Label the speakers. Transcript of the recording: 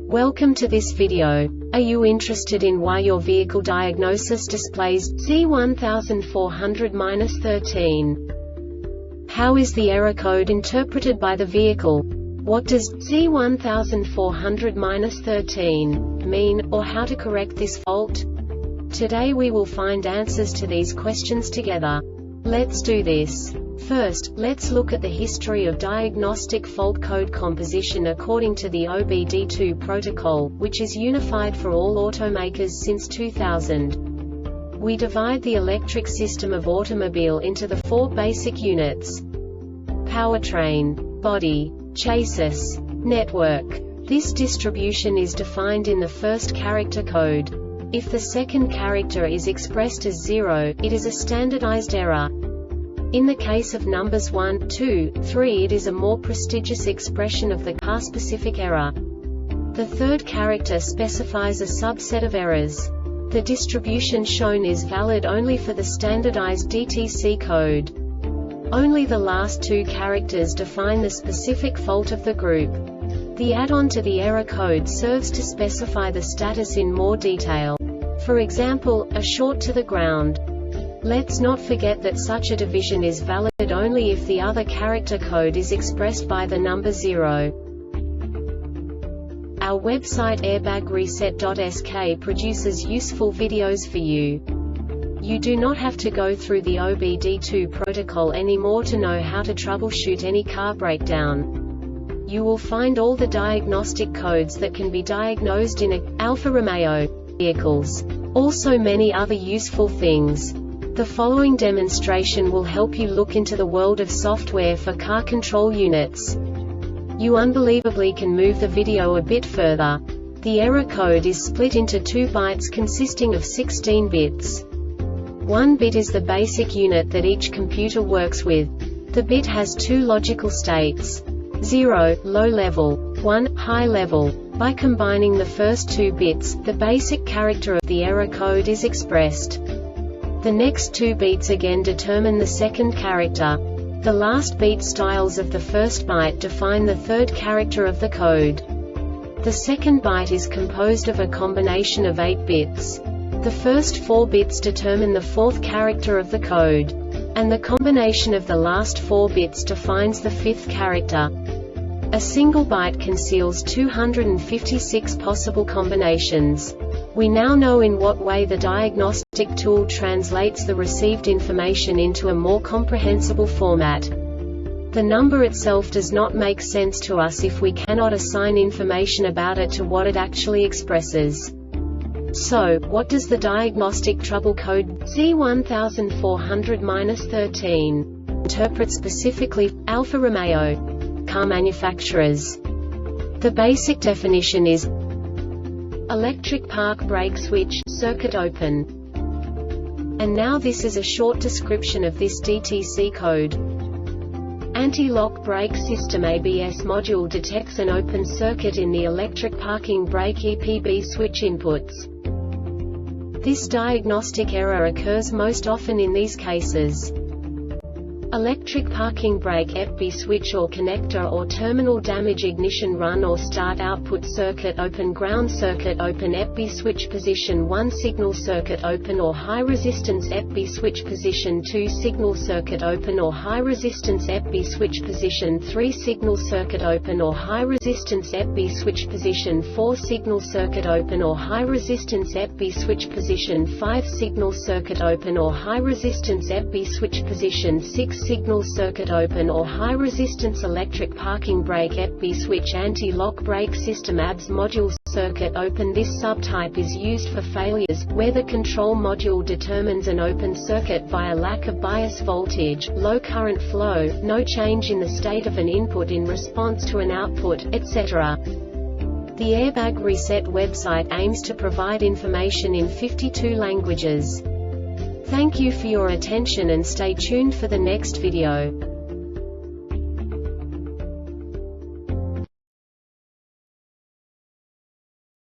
Speaker 1: Welcome to this video. Are you interested in why your vehicle diagnosis displays C1400-13? How is the error code interpreted by the vehicle? What does C1400-13 mean, or how to correct this fault? Today we will find answers to these questions together. Let's do this. First, let's look at the history of diagnostic fault code composition according to the OBD2 protocol, which is unified for all automakers since 2000. We divide the electric system of automobile into the four basic units: powertrain, body, chassis, network. This distribution is defined in the first character code. If the second character is expressed as 0, it is a standardized error. In the case of numbers 1, 2, 3, it is a more prestigious expression of the car-specific error. The third character specifies a subset of errors. The distribution shown is valid only for the standardized DTC code. Only the last two characters define the specific fault of the group. The add-on to the error code serves to specify the status in more detail. For example, a short to the ground. Let's not forget that such a division is valid only if the other character code is expressed by the number 0. Our website airbagreset.sk produces useful videos for you. You do not have to go through the OBD2 protocol anymore to know how to troubleshoot any car breakdown. You will find all the diagnostic codes that can be diagnosed in Alfa-Romeo vehicles. Also many other useful things. The following demonstration will help you look into the world of software for car control units. You unbelievably can move the video a bit further. The error code is split into 2 bytes consisting of 16 bits. 1 bit is the basic unit that each computer works with. The bit has 2 logical states: 0, low level, 1, high level. By combining the first 2 bits, the basic character of the error code is expressed. The next 2 beats again determine the second character. The last beat styles of the first byte define the third character of the code. The second byte is composed of a combination of 8 bits. The first 4 bits determine the fourth character of the code. And the combination of the last 4 bits defines the fifth character. A single byte conceals 256 possible combinations. We now know in what way the diagnostic tool translates the received information into a more comprehensible format. The number itself does not make sense to us if we cannot assign information about it to what it actually expresses. So, what does the Diagnostic Trouble Code C1400-13 interpret specifically for Alfa-Romeo car manufacturers? The basic definition is electric park brake switch, circuit open. And now this is a short description of this DTC code. Anti-lock brake system ABS module detects an open circuit in the electric parking brake EPB switch inputs. This diagnostic error occurs most often in these cases: electric parking brake EPB switch or connector or terminal damage, ignition run or start, output circuit open, ground circuit open, EPB switch position 1, signal circuit open or high resistance EPB switch position 2, signal circuit open or high resistance EPB switch position 3, signal circuit open or high resistance EPB switch position 4, signal circuit open or high resistance EPB switch position 5, signal circuit open or high resistance EPB switch position 6, signal circuit open or high resistance electric parking brake EPB switch, anti-lock brake system ABS module circuit open. This subtype is used for failures where the control module determines an open circuit via lack of bias voltage, low current flow, no change in the state of an input in response to an output, etc. The Airbag Reset website aims to provide information in 52 languages. Thank you for your attention and stay tuned for the next video.